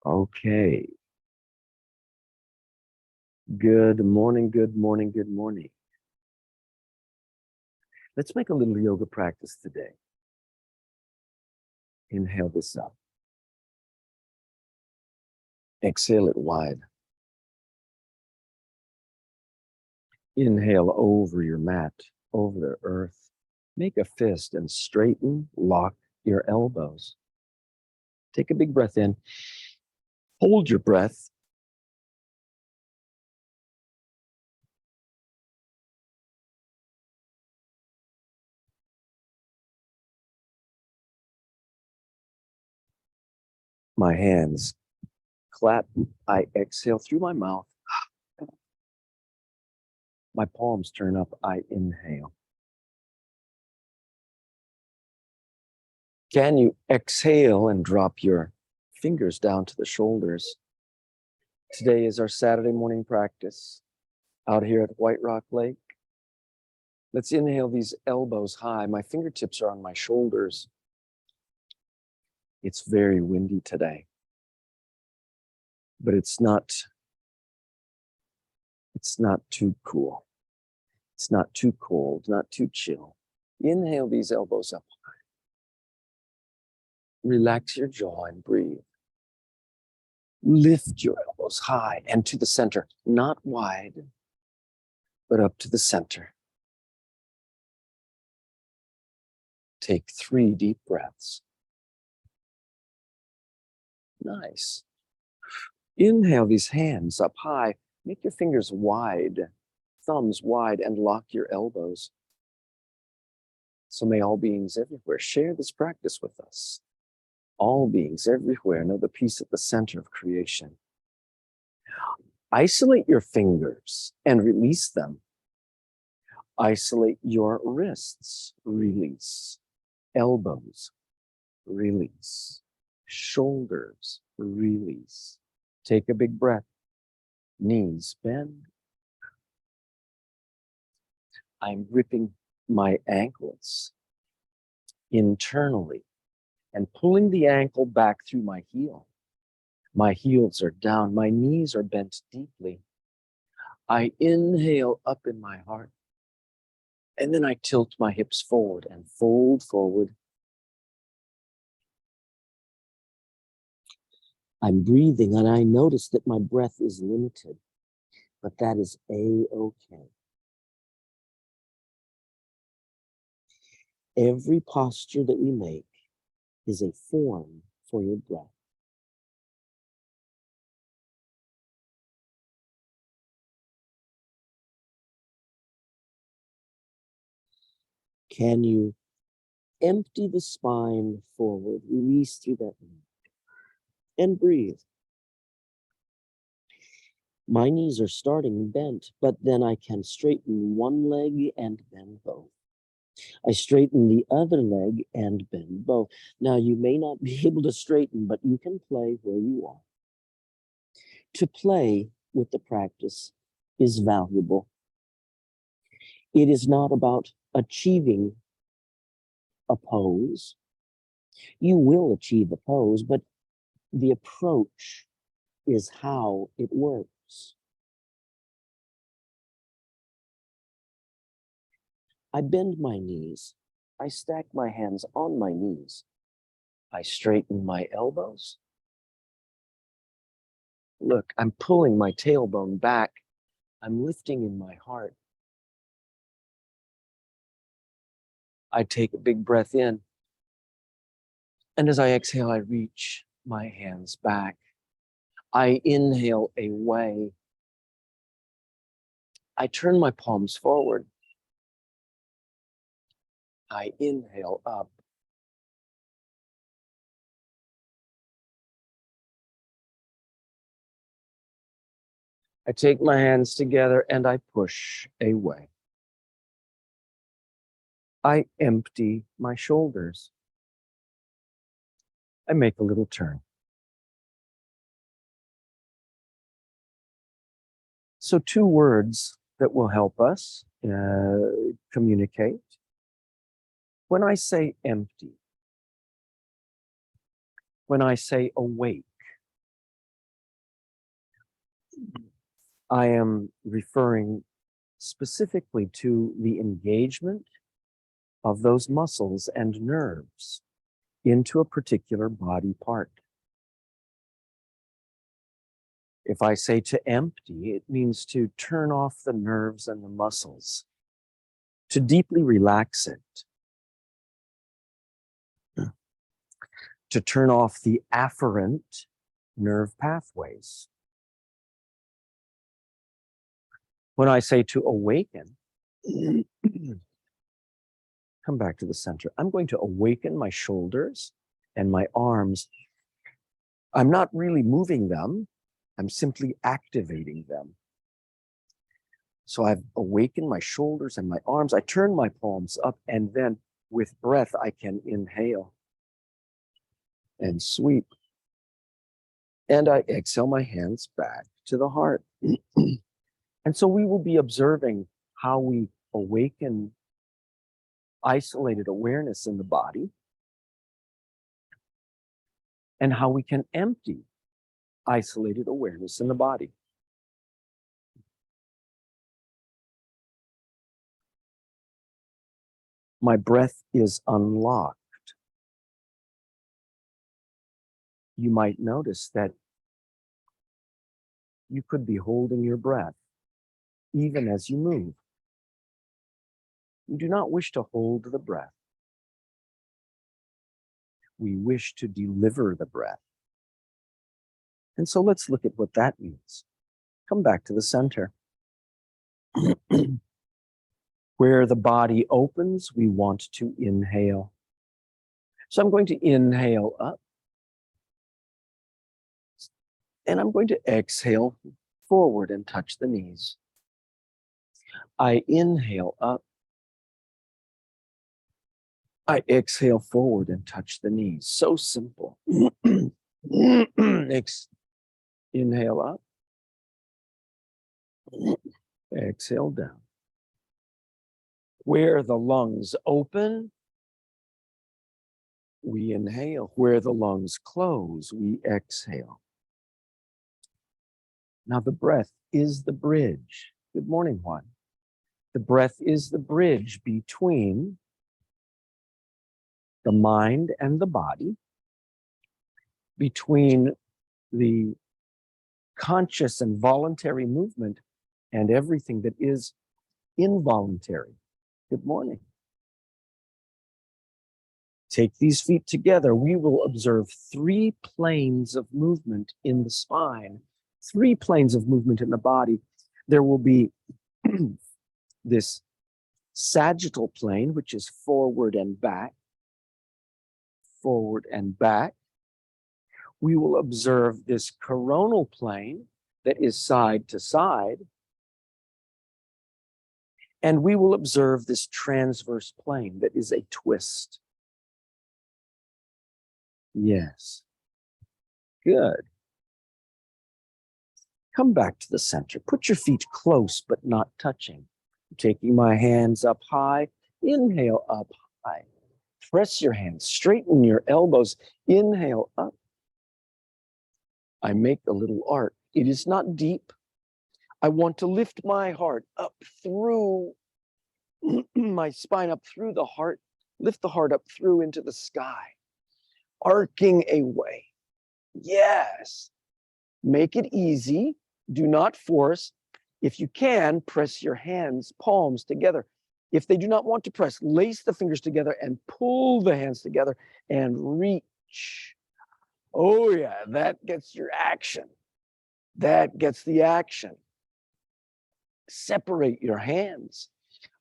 Okay. Good morning, good morning, good morning. Let's make a little yoga practice today. Inhale this up. Exhale it wide. Inhale over your mat, over the earth. Make a fist and straighten, lock your elbows. Take a big breath in. Hold your breath. My hands clap. I exhale through my mouth. My palms turn up. I inhale. Can you exhale and drop your fingers down to the shoulders? Today is our Saturday morning practice out here at White Rock Lake. Let's inhale these elbows high. My fingertips are on my shoulders. It's very windy today, but it's not too cool. It's not too cold, not too chill. Inhale these elbows up high. Relax your jaw and breathe. Lift your elbows high and to the center, not wide, but up to the center. Take 3 deep breaths. Nice. Inhale these hands up high. Make your fingers wide, thumbs wide, and lock your elbows. So may all beings everywhere share this practice with us. All beings everywhere know the peace at the center of creation. Isolate your fingers and release them. Isolate your wrists, release. Elbows, release. Shoulders, release. Take a big breath. Knees bend. I'm gripping my ankles internally and pulling the ankle back through my heel. My heels are down. My knees are bent deeply. I inhale up in my heart. And then I tilt my hips forward and fold forward. I'm breathing and I notice that my breath is limited, but that is A-okay. Every posture that we make is a form for your breath. Can you empty the spine forward, release through that neck, and breathe? My knees are starting bent, but then I can straighten one leg and bend both. I straighten the other leg and bend both. Now, you may not be able to straighten, but you can play where you are. To play with the practice is valuable. It is not about achieving a pose. You will achieve a pose, but the approach is how it works. I bend my knees. I stack my hands on my knees. I straighten my elbows. Look, I'm pulling my tailbone back. I'm lifting in my heart. I take a big breath in. And as I exhale, I reach my hands back. I inhale away. I turn my palms forward. I inhale up. I take my hands together and I push away. I empty my shoulders. I make a little turn. So 2 words that will help us communicate. When I say empty, when I say awake, I am referring specifically to the engagement of those muscles and nerves into a particular body part. If I say to empty, it means to turn off the nerves and the muscles, to deeply relax it, to turn off the afferent nerve pathways. When I say to awaken, come back to the center. I'm going to awaken my shoulders and my arms. I'm not really moving them. I'm simply activating them. So I've awakened my shoulders and my arms. I turn my palms up, and then with breath, I can inhale and sweep. And I exhale my hands back to the heart. And so we will be observing how we awaken isolated awareness in the body and how we can empty isolated awareness in the body. My breath is unlocked. You might notice that you could be holding your breath even as you move. We do not wish to hold the breath. We wish to deliver the breath. And so let's look at what that means. Come back to the center. Where the body opens, we want to inhale. So I'm going to inhale up. And I'm going to exhale forward and touch the knees. I inhale up. I exhale forward and touch the knees. So simple. Inhale up. Exhale down. Where the lungs open, we inhale. Where the lungs close, we exhale. Now the breath is the bridge. Good morning, Juan. The breath is the bridge between the mind and the body, between the conscious and voluntary movement and everything that is involuntary. Good morning. Take these feet together. We will observe 3 planes of movement in the spine, 3 planes of movement in the body. There will be this sagittal plane, which is forward and back, forward and back. We will observe this coronal plane that is side to side. And we will observe this transverse plane that is a twist. Yes. Good. Come back to the center. Put your feet close but not touching. Taking my hands up high. Inhale up high. Press your hands. Straighten your elbows. Inhale up. I make a little arc. It is not deep. I want to lift my heart up through my spine, up through the heart. Lift the heart up through into the sky. Arcing away. Yes. Make it easy. Do not force. If you can, press your hands, palms together. If they do not want to press, lace the fingers together and pull the hands together and reach. Oh yeah, that gets your action. That gets the action. Separate your hands.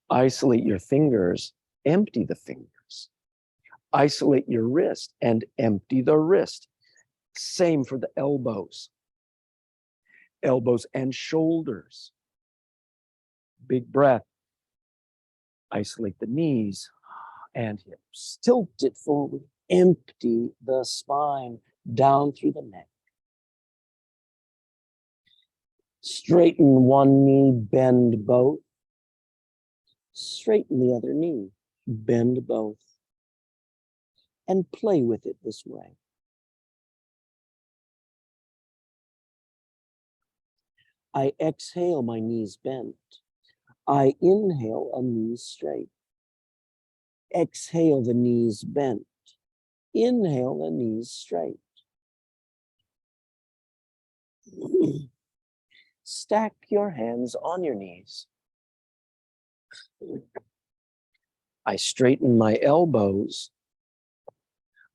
Isolate your fingers. Empty the fingers. Isolate your wrist and empty the wrist. Same for the elbows. Elbows and shoulders. Big breath. Isolate the knees and hips. Tilt it forward. Empty the spine down through the neck. Straighten one knee, bend both. Straighten the other knee, bend both. And play with it this way. I exhale, my knees bent. I inhale, a knees straight. Exhale, the knees bent. Inhale, the knees straight. Stack your hands on your knees. I straighten my elbows.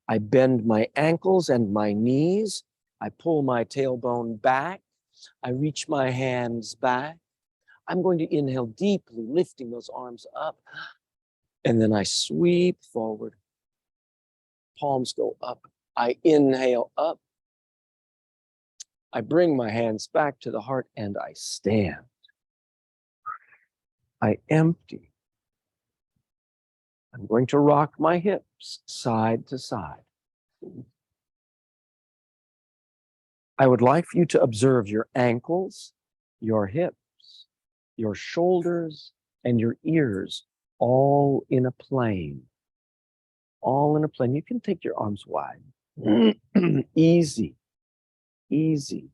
I bend my ankles and my knees. I pull my tailbone back. I reach my hands back. I'm going to inhale deeply, lifting those arms up. And then I sweep forward. Palms go up. I inhale up. I bring my hands back to the heart and I stand. I empty. I'm going to rock my hips side to side. I would like for you to observe your ankles, your hips, your shoulders, and your ears all in a plane. All in a plane. You can take your arms wide. Easy, easy.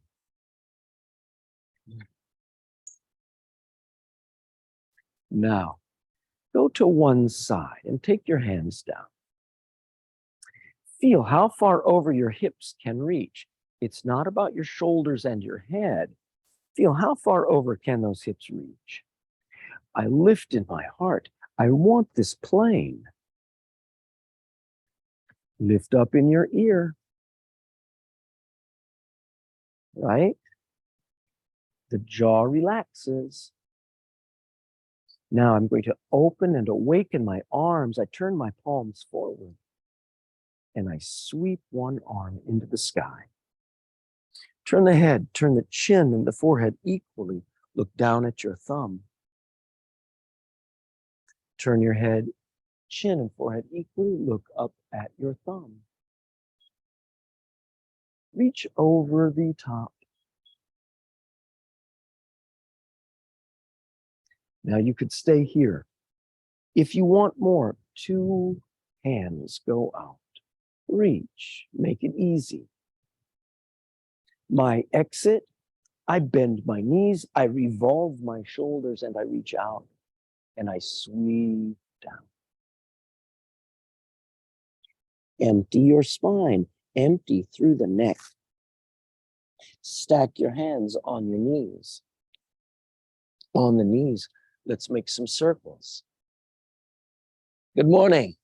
Now, go to one side and take your hands down. Feel how far over your hips can reach. It's not about your shoulders and your head. Feel how far over can those hips reach. I lift in my heart. I want this plane. Lift up in your ear. Right? The jaw relaxes. Now I'm going to open and awaken my arms. I turn my palms forward and I sweep one arm into the sky. Turn the head, turn the chin and the forehead equally. Look down at your thumb. Turn your head, chin and forehead equally. Look up at your thumb. Reach over the top. Now you could stay here. If you want more, 2 hands go out. Reach, make it easy. My exit, I bend my knees, I revolve my shoulders, and I reach out, and I sweep down. Empty your spine, empty through the neck. Stack your hands on your knees. On the knees, let's make some circles. Good morning.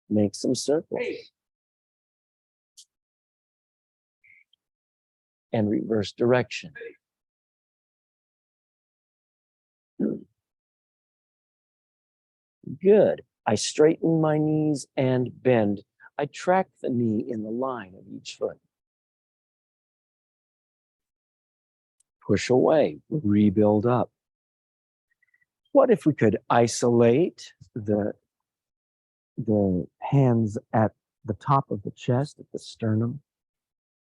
Make some circles. And reverse direction. Good. I straighten my knees and bend. I track the knee in the line of each foot. Push away, rebuild up. What if we could isolate the hands at the top of the chest, at the sternum?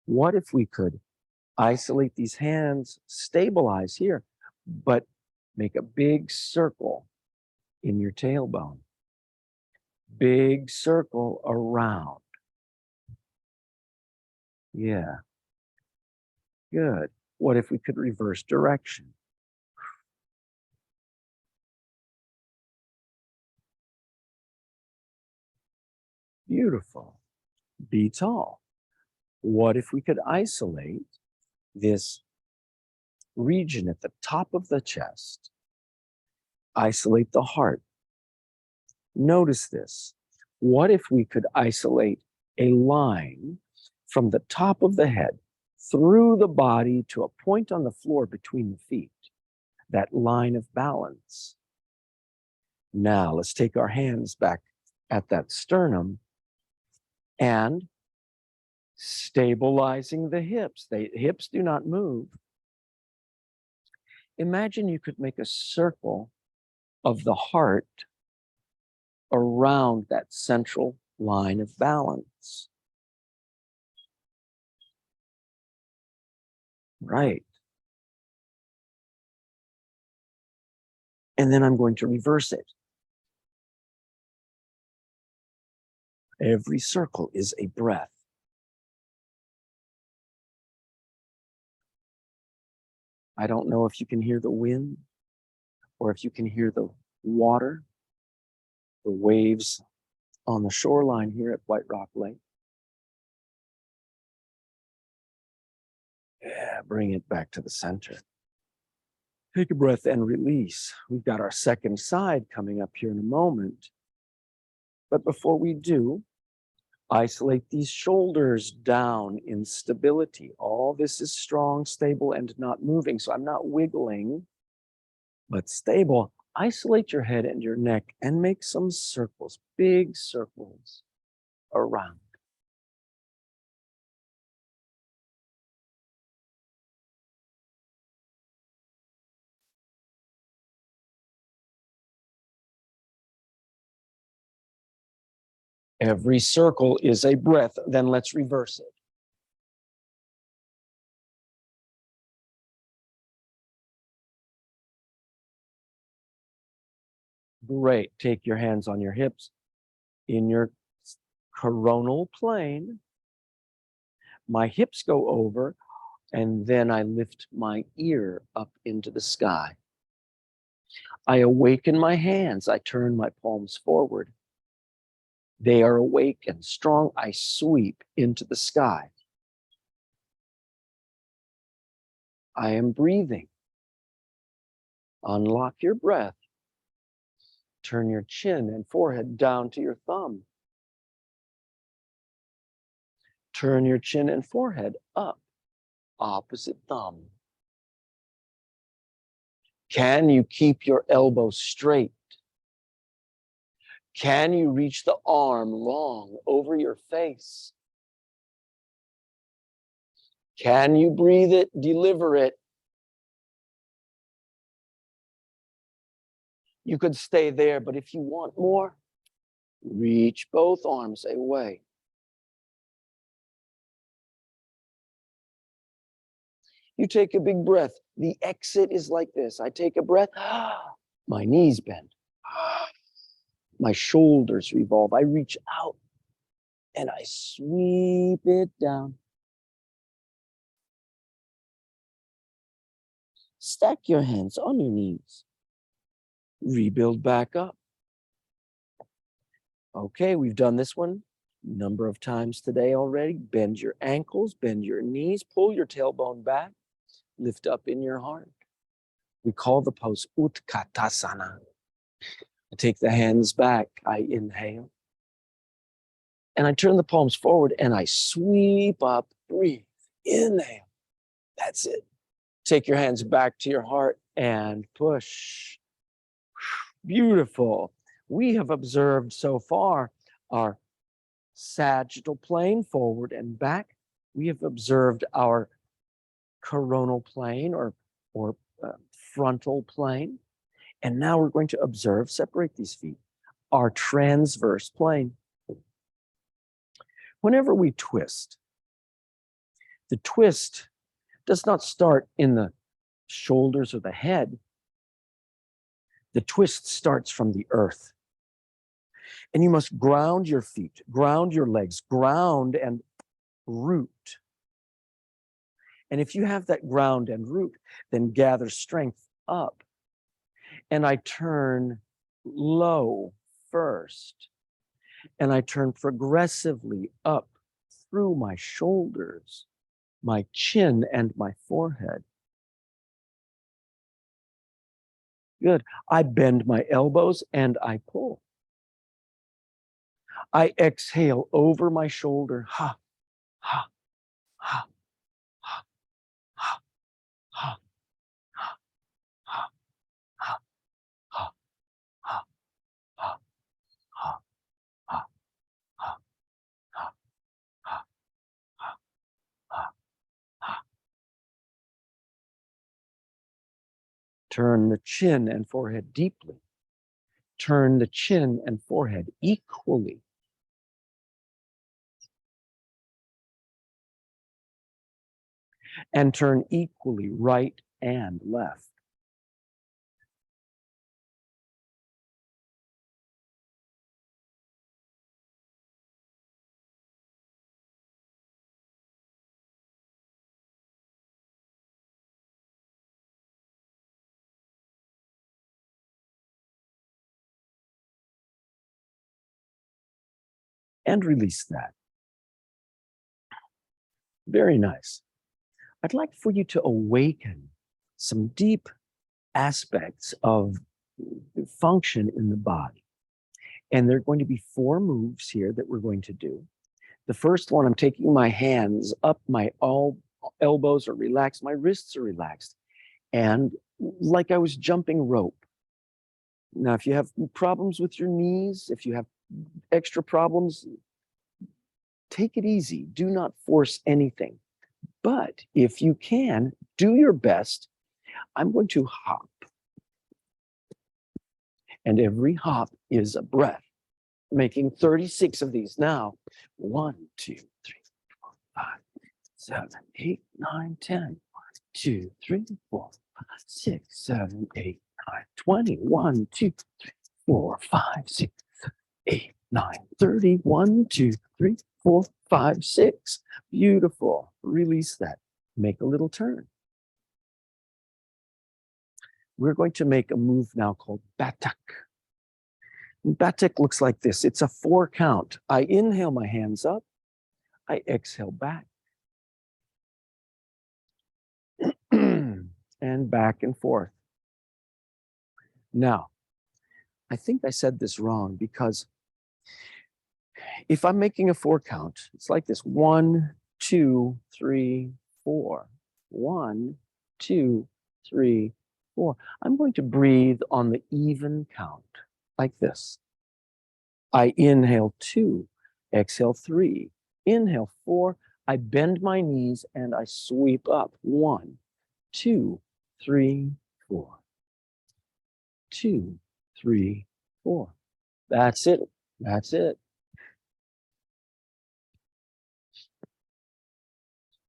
What if we could isolate these hands, stabilize here, but make a big circle in your tailbone? Big circle around. Yeah. Good. What if we could reverse direction? Beautiful. Be tall. What if we could isolate this region at the top of the chest? Isolate the heart. Notice this. What if we could isolate a line from the top of the head through the body to a point on the floor between the feet? That line of balance. Now let's take our hands back at that sternum and stabilizing the hips. The hips do not move. Imagine you could make a circle of the heart around that central line of balance. Right. And then I'm going to reverse it. Every circle is a breath. I don't know if you can hear the wind or if you can hear the water, the waves on the shoreline here at White Rock Lake. Yeah, bring it back to the center. Take a breath and release. We've got our second side coming up here in a moment. But before we do, isolate these shoulders down in stability. All this is strong, stable, and not moving. So I'm not wiggling, but stable. Isolate your head and your neck and make some circles, big circles around. Every circle is a breath. Then let's reverse it. Great. Take your hands on your hips in your coronal plane. My hips go over, and then I lift my ear up into the sky. I awaken my hands. I turn my palms forward. They are awake and strong. I sweep into the sky. I am breathing. Unlock your breath. Turn your chin and forehead down to your thumb. Turn your chin and forehead up, opposite thumb. Can you keep your elbows straight? Can you reach the arm long over your face? Can you breathe it, deliver it? You could stay there, but if you want more, reach both arms away. You take a big breath. The exit is like this. I take a breath. My knees bend. My shoulders revolve. I reach out and I sweep it down. Stack your hands on your knees. Rebuild back up. Okay, we've done this one a number of times today already. Bend your ankles, bend your knees, pull your tailbone back, lift up in your heart. We call the pose Utkatasana. I take the hands back, I inhale. And I turn the palms forward and I sweep up, breathe, inhale. That's it. Take your hands back to your heart and push. Beautiful. We have observed so far our sagittal plane forward and back. We have observed our coronal plane or frontal plane. And now we're going to observe, separate these feet, our transverse plane. Whenever we twist, the twist does not start in the shoulders or the head. The twist starts from the earth. And you must ground your feet, ground your legs, ground and root. And if you have that ground and root, then gather strength up. And I turn low first. And I turn progressively up through my shoulders, my chin, and my forehead. Good. I bend my elbows and I pull. I exhale over my shoulder. Ha, ha, ha, ha, ha, ha, ha, ha, ha, ha, ha, ha, ha, ha, ha, ha, ha, ha, ha. Turn the chin and forehead deeply. Turn the chin and forehead equally. And turn equally right and left. and release that. Very nice. I'd like for you to awaken some deep aspects of function in the body. And there are going to be 4 moves here that we're going to do. The first one, I'm taking my hands up, my elbows are relaxed, my wrists are relaxed, and like I was jumping rope. Now, if you have problems with your knees, if you have extra problems, take it easy. Do not force anything. But if you can, do your best. I'm going to hop. And every hop is a breath, making 36 of these now. 1, 2, 3, 4, 5, 7, 8, 9, 10. 1, 2, 3, 4, 5, 6, 7, 8, 9, 20. 1, 2, 3, 4, 5, 6, 8, 9, 30. 1, 2, 3, 4, 5, 6. Beautiful. Release that. Make a little turn. We're going to make a move now called batak. Batak looks like this. It's a 4 count. I inhale my hands up. I exhale back. And back and forth. Now, I think I said this wrong because if I'm making a 4 count, it's like this. 1, 2, 3, 4. 1, 2, 3, 4. I'm going to breathe on the even count like this. I inhale 2, exhale 3, inhale 4. I bend my knees and I sweep up. 1, 2, 3, 4. 2, 3, 4. That's it. That's it.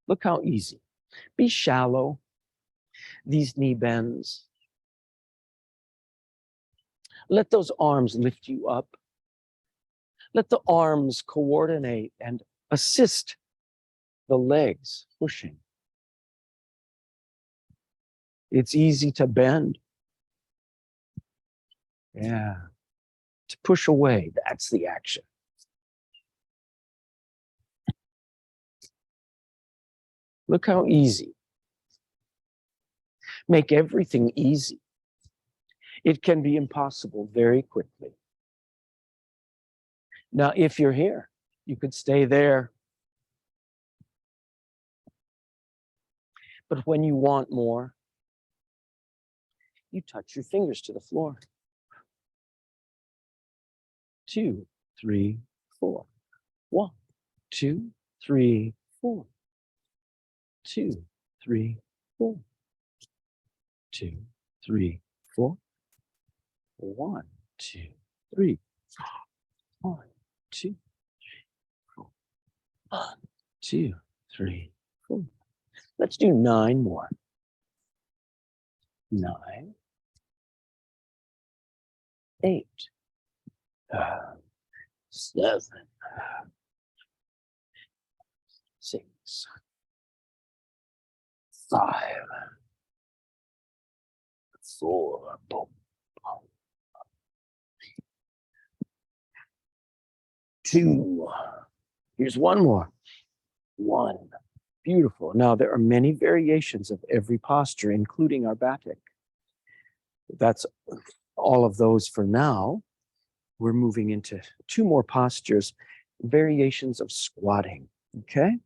Look how easy. Be shallow. These knee bends. Let those arms lift you up. Let the arms coordinate and assist the legs pushing. It's easy to bend. Yeah. To push away, that's the action. Look how easy. Make everything easy. It can be impossible very quickly. Now, if you're here, you could stay there. But when you want more, you touch your fingers to the floor. 2, 3, 4. 1, 2, 3, 4. 2, 3, 4. 2, 3, 4. 1, 2, 3. 1, 2, 3, 4. 1, 2, 3, 4. Let's do 9 more. 9, 8, 7, 6, 5, 4. Boom, boom. 2. Here's 1 more. 1. Beautiful. Now, there are many variations of every posture, including our batik. That's all of those for now. We're moving into 2 more postures, variations of squatting, okay?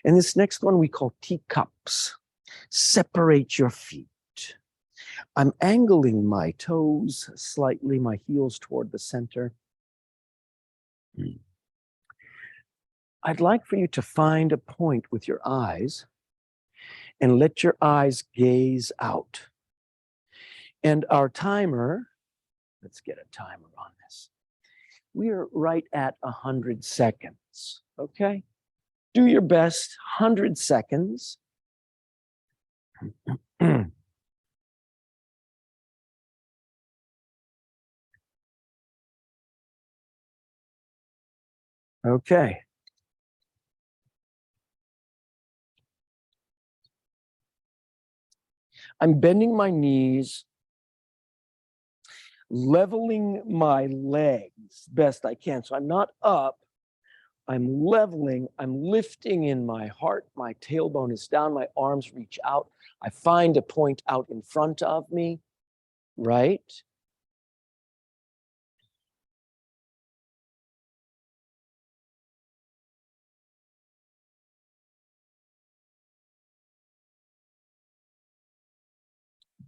And this next one we call teacups. Separate your feet. I'm angling my toes slightly, my heels toward the center. I'd like for you to find a point with your eyes and let your eyes gaze out. And our timer, let's get a timer on this. We are right at 100 seconds, okay? Do your best, 100 seconds. Okay. I'm bending my knees, leveling my legs best I can. So I'm not up, I'm leveling, I'm lifting in my heart, my tailbone is down, my arms reach out. I find a point out in front of me, right?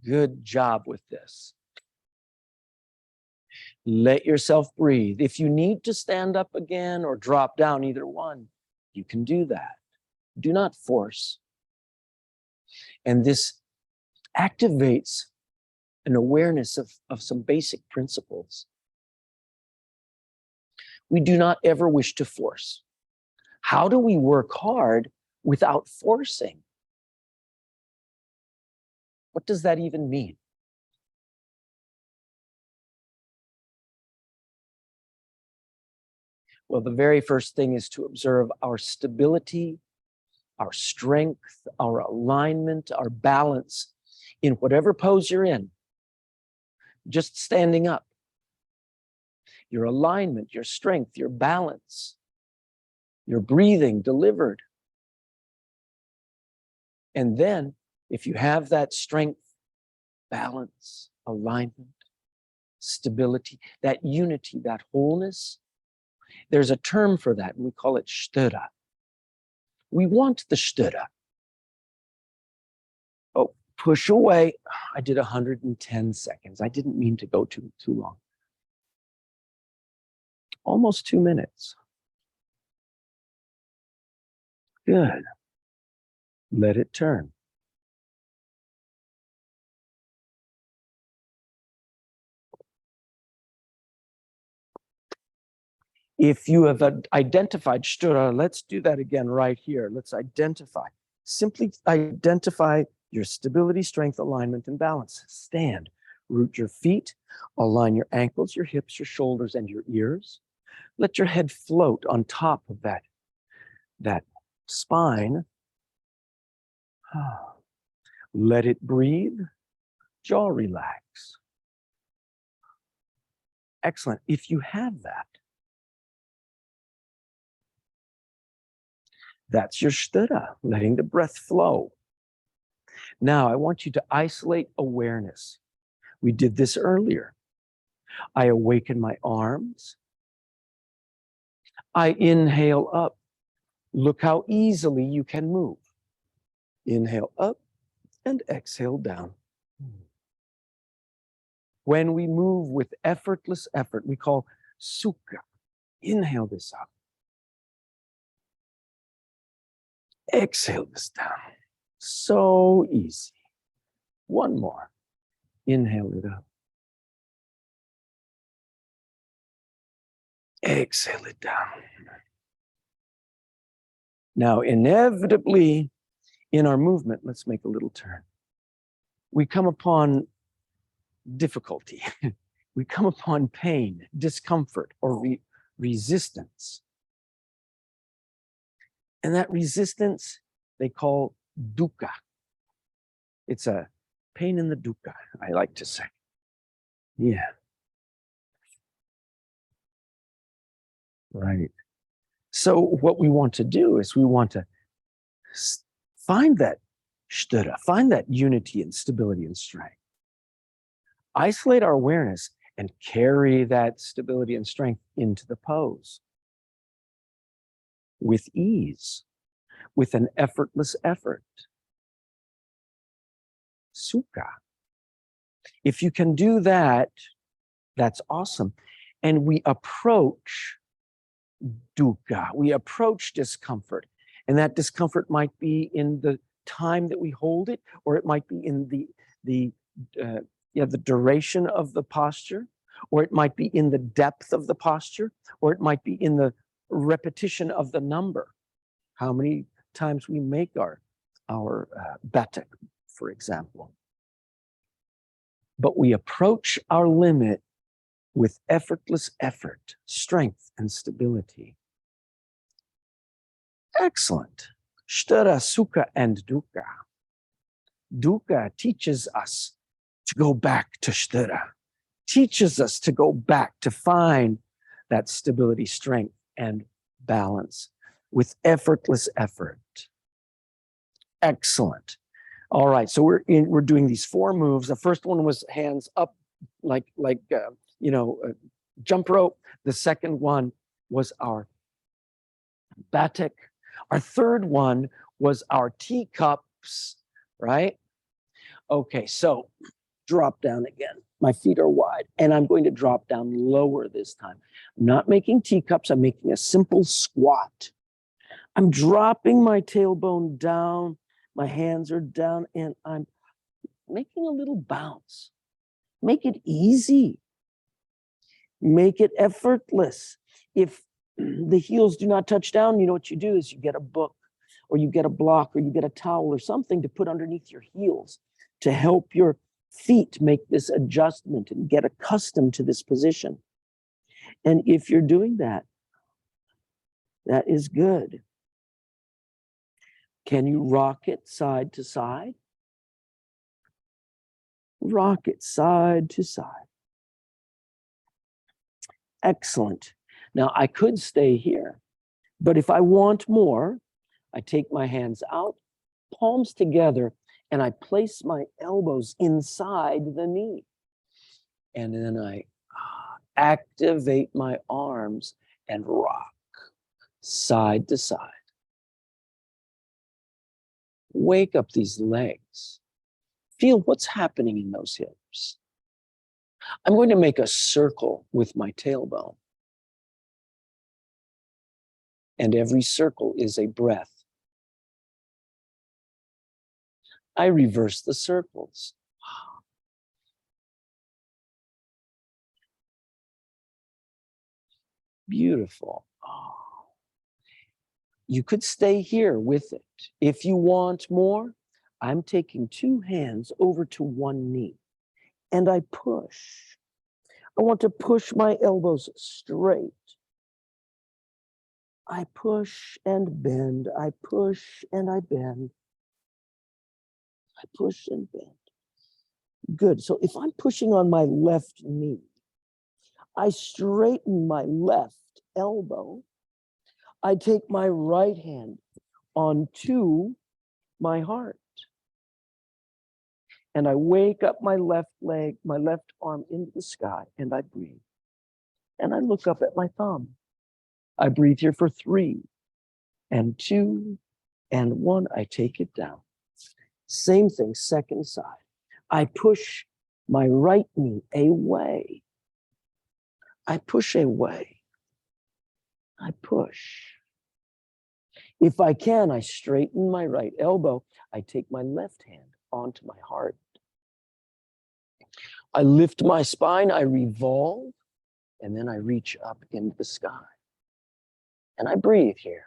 Good job with this. Let yourself breathe. If you need to stand up again or drop down, either one, you can do that. Do not force. And this activates an awareness of some basic principles. We do not ever wish to force. How do we work hard without forcing? What does that even mean? Well, the very first thing is to observe our stability, our strength, our alignment, our balance in whatever pose you're in. Just standing up. Your alignment, your strength, your balance, your breathing delivered. And then, if you have that strength, balance, alignment, stability, that unity, that wholeness, there's a term for that, and we call it sthira. We want the sthira. Oh, push away. I did 110 seconds. I didn't mean to go too long. Almost 2 minutes. Good. Let it turn. If you have identified sthira, let's do that again right here. Let's identify. Simply identify your stability, strength, alignment, and balance. Stand. Root your feet. Align your ankles, your hips, your shoulders, and your ears. Let your head float on top of that spine. Let it breathe. Jaw relax. Excellent. If you have that, that's your sthira, letting the breath flow. Now, I want you to isolate awareness. We did this earlier. I awaken my arms. I inhale up. Look how easily you can move. Inhale up and exhale down. When we move with effortless effort, we call sukha. Inhale this up. Exhale this down. So easy. One more. Inhale it up. Exhale it down. Now, inevitably, in our movement, let's make a little turn. We come upon difficulty. We come upon pain, discomfort, or resistance. And that resistance, they call dukkha. It's a pain in the dukkha, I like to say. Yeah. Right. So what we want to do is we want to find that sthira, find that unity and stability and strength. Isolate our awareness and carry that stability and strength into the pose with ease, with an effortless effort. Sukha. If you can do that, that's awesome. And we approach dukkha, we approach discomfort. And that discomfort might be in the time that we hold it, or it might be in the duration of the posture, or it might be in the depth of the posture, or it might be in the repetition of the number. How many times we make our batak, for example. But we approach our limit with effortless effort, strength, and stability. Excellent. Sthira, sukha, and dukkha. Dukkha teaches us to go back to sthira, teaches us to go back to find that stability, strength, and balance with effortless effort. Excellent. All right, so we're doing these 4 moves. The first one was hands up, like jump rope. The second one was our batik. Our third one was our teacups, right? Okay, so drop down again. My feet are wide, and I'm going to drop down lower this time. I'm not making teacups. I'm making a simple squat. I'm dropping my tailbone down. My hands are down, and I'm making a little bounce. Make it easy. Make it effortless. If the heels do not touch down, you know what you do is you get a book, or you get a block, or you get a towel or something to put underneath your heels to help your feet make this adjustment and get accustomed to this position. And if you're doing that, that is good. Can you rock it side to side? Rock it side to side. Excellent. Now I could stay here, but if I want more, I take my hands out, palms together, and I place my elbows inside the knee. And then I activate my arms and rock side to side. Wake up these legs. Feel what's happening in those hips. I'm going to make a circle with my tailbone. And every circle is a breath. I reverse the circles. Beautiful. You could stay here with it. If you want more, I'm taking 2 hands over to one knee and I push. I want to push my elbows straight. I push and bend. I push and I bend. I push and bend. Good. So if I'm pushing on my left knee, I straighten my left elbow. I take my right hand onto my heart. And I wake up my left leg, my left arm into the sky, and I breathe. And I look up at my thumb. I breathe here for 3 and 2 and 1. I take it down. Same thing, second side. I push my right knee away. I push away. I push. If I can, I straighten my right elbow. I take my left hand onto my heart. I lift my spine, I revolve, and then I reach up into the sky. And I breathe here.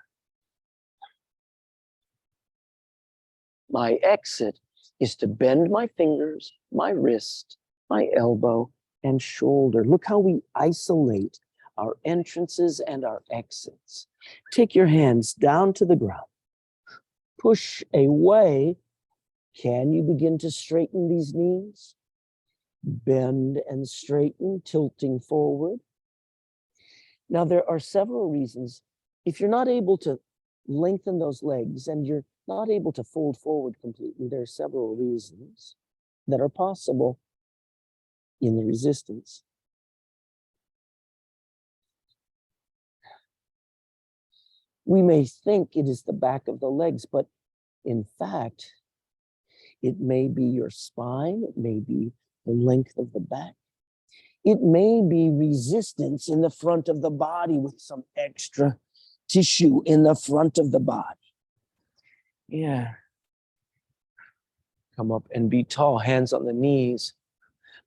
My exit is to bend my fingers, my wrist, my elbow, and shoulder. Look how we isolate our entrances and our exits. Take your hands down to the ground. Push away. Can you begin to straighten these knees? Bend and straighten, tilting forward. Now, there are several reasons. If you're not able to lengthen those legs and you're not able to fold forward completely, there are several reasons that are possible in the resistance. We may think it is the back of the legs, but in fact, it may be your spine, it may be the length of the back. It may be resistance in the front of the body with some extra tissue in the front of the body. Yeah. Come up and be tall, hands on the knees.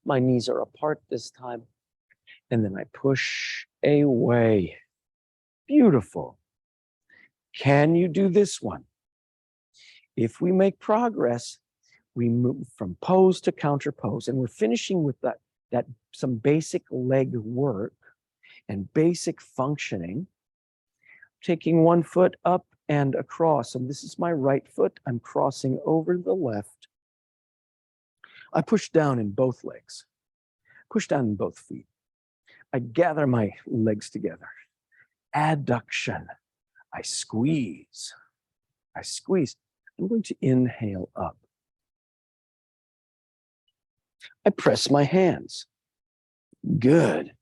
My knees are apart this time. And then I push away. Beautiful. Can you do this one? If we make progress, we move from pose to counter pose, and we're finishing with that some basic leg work and basic functioning. Taking one foot up and across, and this is my right foot. I'm crossing over the left. I push down in both legs. Push down in both feet. I gather my legs together. Adduction. I squeeze. I squeeze. I'm going to inhale up. I press my hands. Good.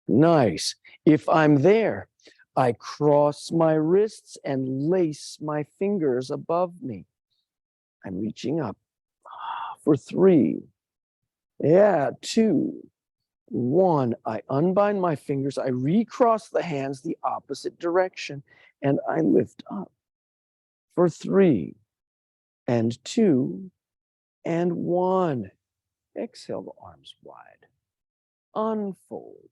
Nice. If I'm there, I cross my wrists and lace my fingers above me. I'm reaching up for 3. Yeah, 2, 1. I unbind my fingers. I recross the hands the opposite direction, and I lift up for 3, and 2, and 1. Exhale the arms wide. Unfold.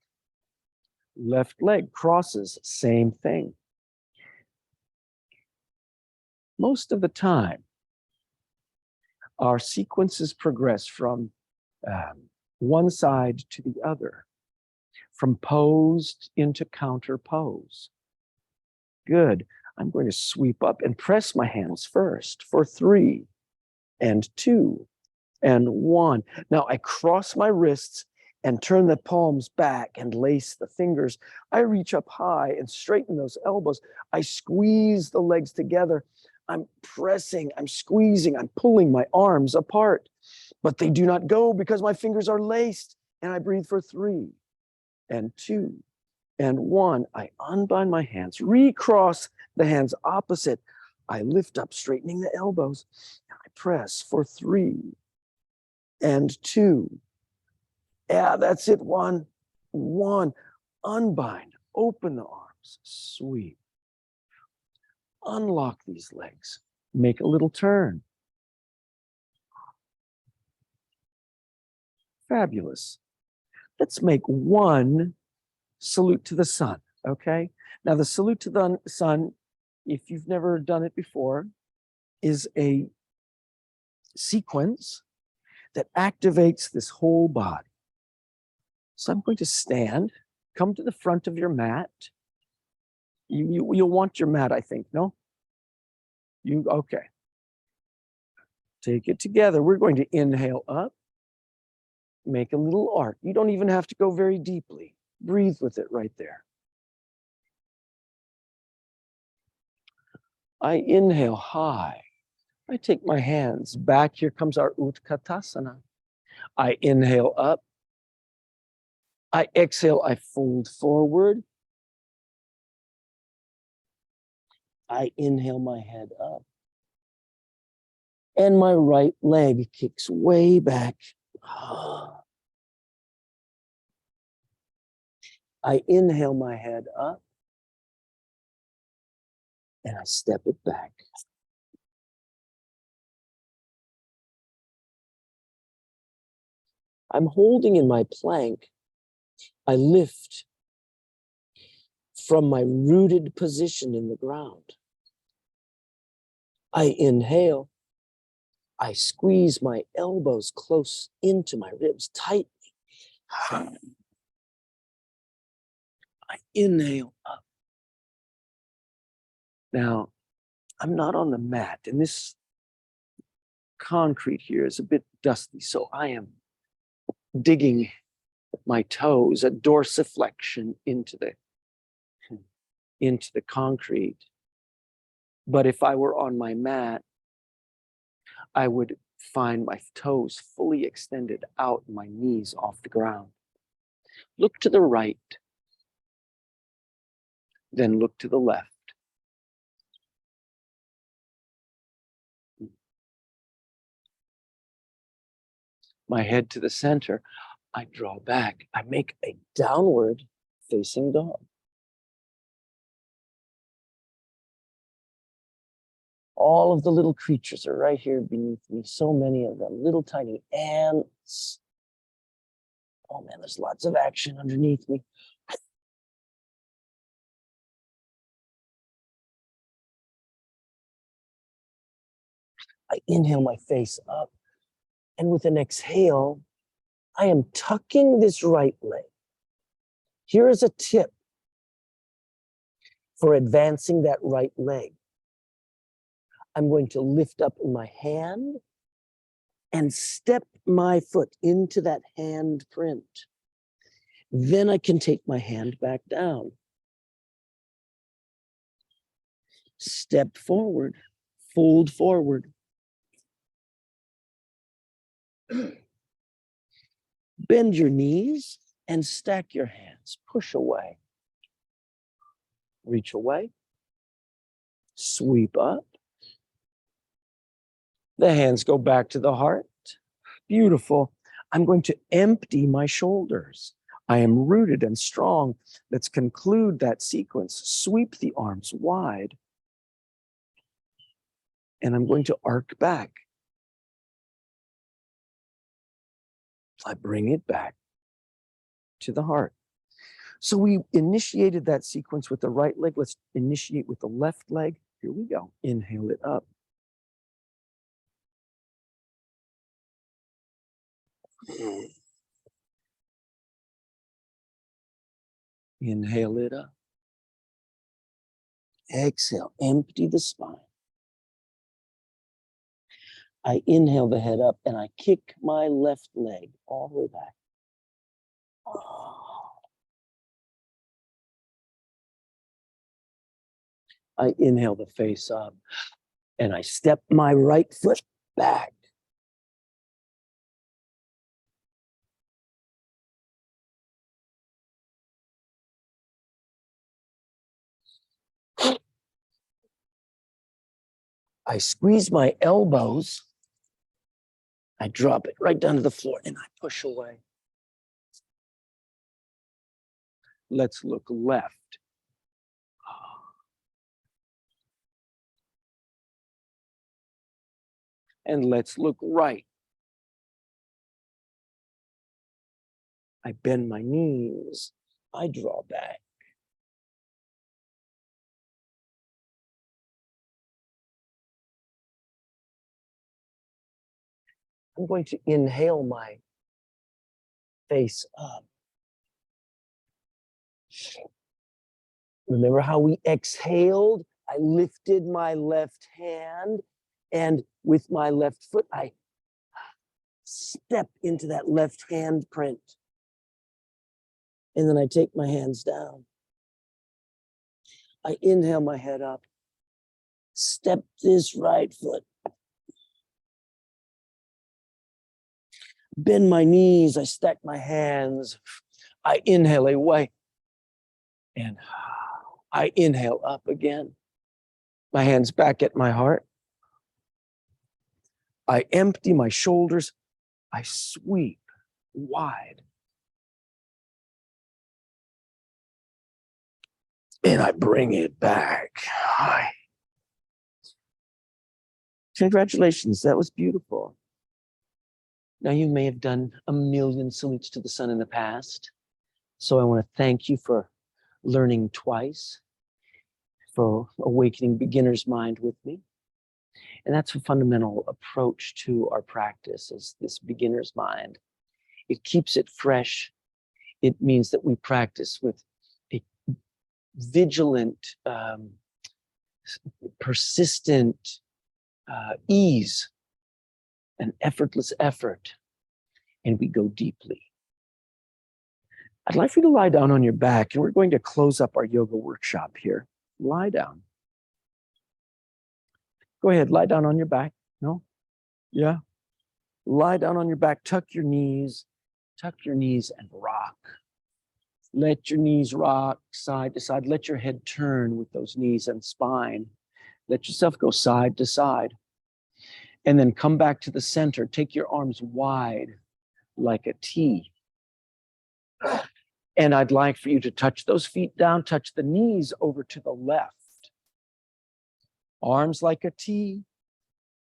Left leg crosses, same thing. Most of the time, our sequences progress from one side to the other, from pose into counter pose. Good. I'm going to sweep up and press my hands first for 3, and 2, and 1. Now I cross my wrists and turn the palms back and lace the fingers. I reach up high and straighten those elbows. I squeeze the legs together. I'm pressing, I'm squeezing, I'm pulling my arms apart, but they do not go because my fingers are laced. And I breathe for 3, and 2, and 1. I unbind my hands, recross the hands opposite. I lift up, straightening the elbows. I press for 3, and 2. Yeah, that's it. 1, 1. Unbind, open the arms, sweep. Unlock these legs, make a little turn. Fabulous. Let's make 1 salute to the sun, okay? Now the salute to the sun, if you've never done it before, is a sequence that activates this whole body. So I'm going to stand, come to the front of your mat. You'll want your mat, I think, no? Okay. Take it together. We're going to inhale up, make a little arc. You don't even have to go very deeply. Breathe with it right there. I inhale high. I take my hands back. Here comes our Utkatasana. I inhale up. I exhale, I fold forward. I inhale my head up. And my right leg kicks way back. I inhale my head up. And I step it back. I'm holding in my plank. I lift from my rooted position in the ground. I inhale. I squeeze my elbows close into my ribs tightly. I inhale up. Now, I'm not on the mat, and this concrete here is a bit dusty, so I am digging my toes, a dorsiflexion into the concrete. But if I were on my mat, I would find my toes fully extended out, my knees off the ground. Look to the right, then look to the left. My head to the center. I draw back. I make a downward facing dog. All of the little creatures are right here beneath me. So many of them, little tiny ants. Oh man, there's lots of action underneath me. I inhale my face up. And with an exhale, I am tucking this right leg. Here is a tip for advancing that right leg. I'm going to lift up in my hand and step my foot into that hand print. Then I can take my hand back down. Step forward, fold forward. Bend your knees and stack your hands. Push away. Reach away. Sweep up. The hands go back to the heart. Beautiful. I'm going to empty my shoulders. I am rooted and strong. Let's conclude that sequence. Sweep the arms wide. And I'm going to arc back. I bring it back to the heart. So we initiated that sequence with the right leg. Let's initiate with the left leg. Here we go. Inhale it up. Inhale it up. Exhale, empty the spine. I inhale the head up and I kick my left leg all the way back. I inhale the face up and I step my right foot back. I squeeze my elbows. I drop it right down to the floor and I push away. Let's look left. And let's look right. I bend my knees. I draw back. I'm going to inhale my face up. Remember how we exhaled? I lifted my left hand, and with my left foot, I step into that left hand print. And then I take my hands down. I inhale my head up. Step this right foot. Bend my knees. I stack my hands. I inhale away. And I inhale up again. My hands back at my heart. I empty my shoulders. I sweep wide. And I bring it back. Congratulations, that was beautiful. Now, you may have done a million salutes to the sun in the past. So I want to thank you for learning twice, for awakening beginner's mind with me. And that's a fundamental approach to our practice, is this beginner's mind. It keeps it fresh. It means that we practice with a vigilant, persistent ease, an effortless effort, and we go deeply. I'd like for you to lie down on your back, and we're going to close up our yoga workshop here. Lie down. Go ahead, lie down on your back. No? Yeah? Lie down on your back, tuck your knees and rock. Let your knees rock side to side. Let your head turn with those knees and spine. Let yourself go side to side. And then come back to the center. Take your arms wide like a T. And I'd like for you to touch those feet down, touch the knees over to the left. Arms like a T,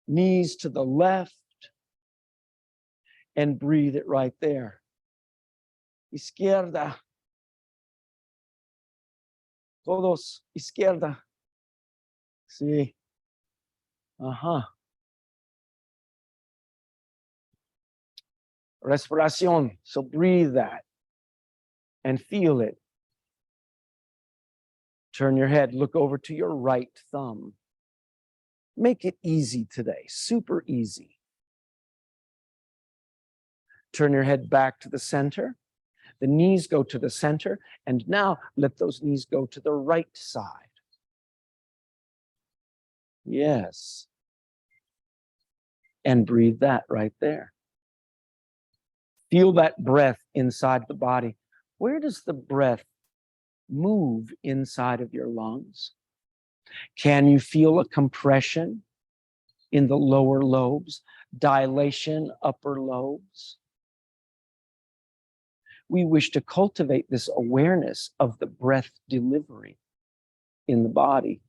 knees to the left, and breathe it right there. Izquierda. Todos, izquierda. Sí. Ajá. Respiración. So breathe that and feel it. Turn your head, look over to your right thumb. Make it easy today, super easy. Turn your head back to the center. The knees go to the center, and now let those knees go to the right side. Yes. And breathe that right there. Feel that breath inside the body. Where does the breath move inside of your lungs? Can you feel a compression in the lower lobes, dilation upper lobes? We wish to cultivate this awareness of the breath delivery in the body.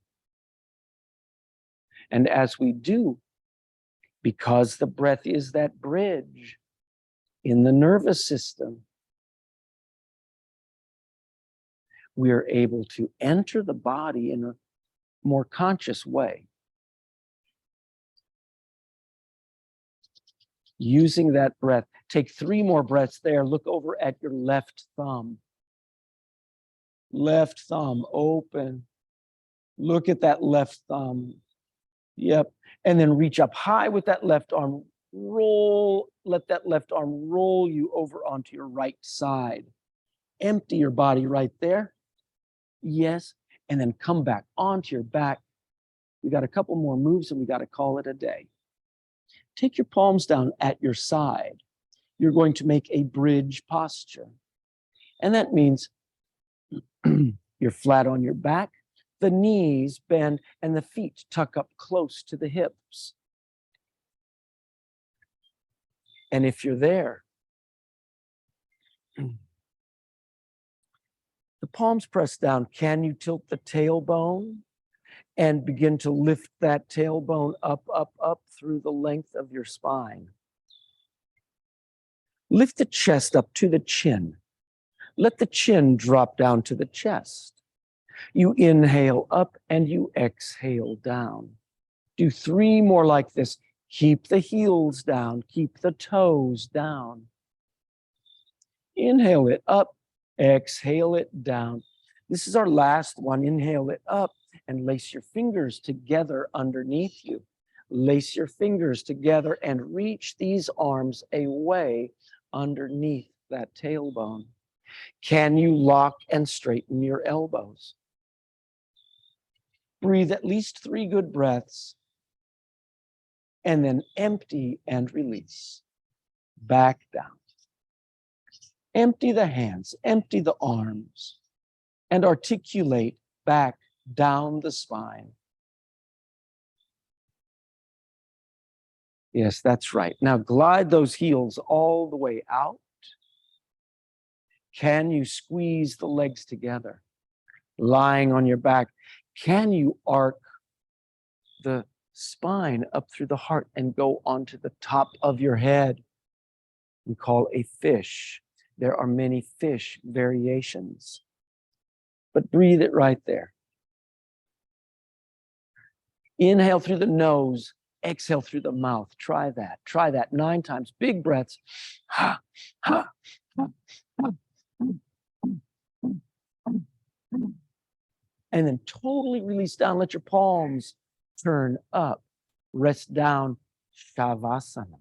And as we do, because the breath is that bridge in the nervous system, we are able to enter the body in a more conscious way. Using that breath, take 3 more breaths there. Look over at your left thumb. Left thumb open. Look at that left thumb. Yep. And then reach up high with that left arm. Roll, let that left arm roll you over onto your right side. Empty your body right there. Yes. And then come back onto your back. We got a couple more moves and we got to call it a day. Take your palms down at your side. You're going to make a bridge posture. And that means you're flat on your back, the knees bend, and the feet tuck up close to the hips. And if you're there, the palms pressed down, can you tilt the tailbone and begin to lift that tailbone up, up, up through the length of your spine? Lift the chest up to the chin. Let the chin drop down to the chest. You inhale up and you exhale down. Do 3 more like this. Keep the heels down. Keep the toes down. Inhale it up. Exhale it down. This is our last one. Inhale it up and lace your fingers together underneath you. Lace your fingers together and reach these arms away underneath that tailbone. Can you lock and straighten your elbows? Breathe at least 3 good breaths and then empty and release. Back down. Empty the hands, empty the arms, and articulate back down the spine. Yes, that's right. Now glide those heels all the way out. Can you squeeze the legs together? Lying on your back, can you arc the spine up through the heart and go onto the top of your head? We call a fish. There are many fish variations, but breathe it right there. Inhale through the nose, exhale through the mouth. Try that. Try that 9 times. Big breaths. Ha, ha, ha, ha. And then totally release down. Let your palms turn up. Rest down. Shavasana.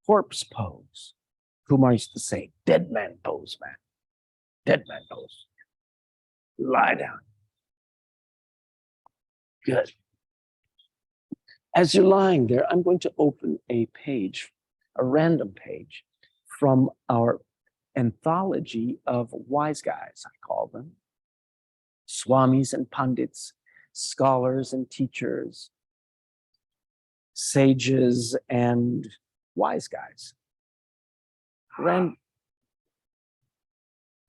Corpse pose. Kumar used to say, dead man pose, man. Dead man pose. Lie down. Good. As you're lying there, I'm going to open a page, a random page from our anthology of wise guys, I call them. Swamis and Pandits, scholars and teachers, sages and wise guys.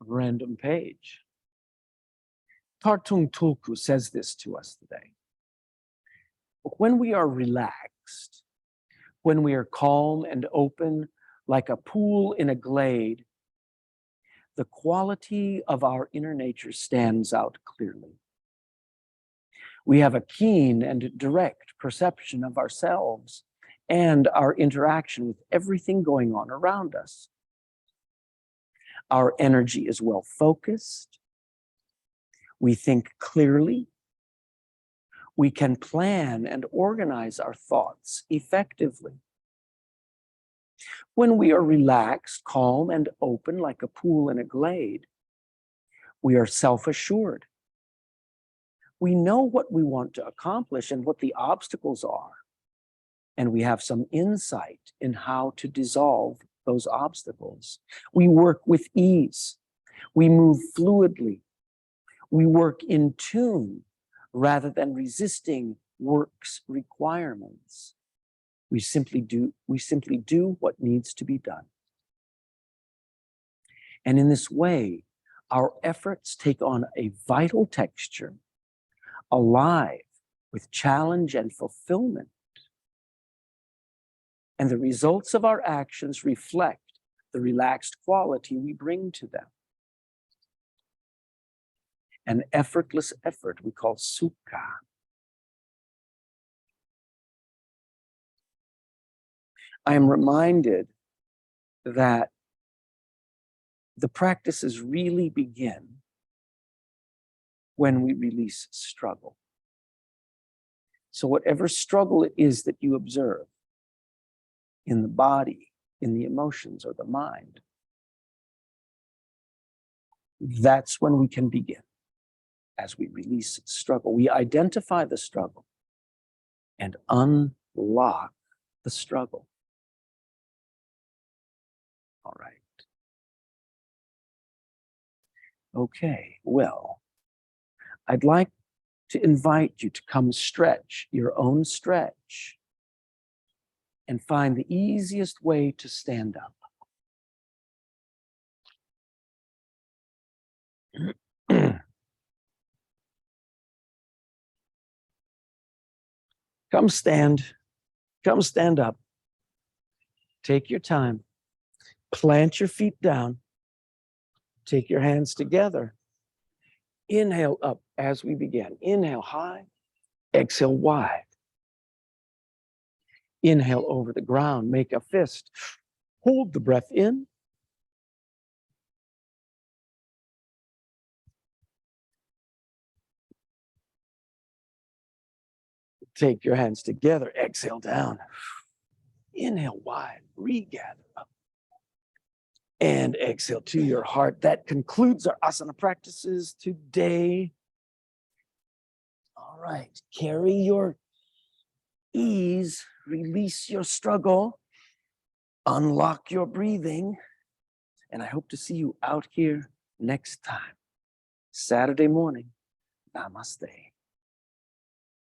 Random page. Tartung Tulku says this to us today. When we are relaxed, when we are calm and open like a pool in a glade, the quality of our inner nature stands out clearly. We have a keen and direct perception of ourselves and our interaction with everything going on around us. Our energy is well focused. We think clearly. We can plan and organize our thoughts effectively. When we are relaxed, calm, and open like a pool in a glade, we are self-assured. we know what we want to accomplish and what the obstacles are. And we have some insight in how to dissolve those obstacles. We work with ease. We move fluidly. We work in tune rather than resisting work's requirements. We simply do what needs to be done. And in this way, our efforts take on a vital texture, alive with challenge and fulfillment. And the results of our actions reflect the relaxed quality we bring to them. An effortless effort we call sukha. I am reminded that the practices really begin when we release struggle. So whatever struggle it is that you observe in the body, in the emotions, or the mind, that's when we can begin. As we release struggle, we identify the struggle and unlock the struggle. All right. Okay, well, I'd like to invite you to come stretch your own stretch and find the easiest way to stand up. Come stand up. Take your time. Plant your feet down. Take your hands together. Inhale up as we begin. Inhale high, exhale wide. Inhale over the ground, make a fist. Hold the breath in. Take your hands together, exhale down. Inhale wide, regather up. And exhale to your heart. That concludes our asana practices today. All right, carry your ease, release your struggle, unlock your breathing, and I hope to see you out here next time, Saturday morning. Namaste.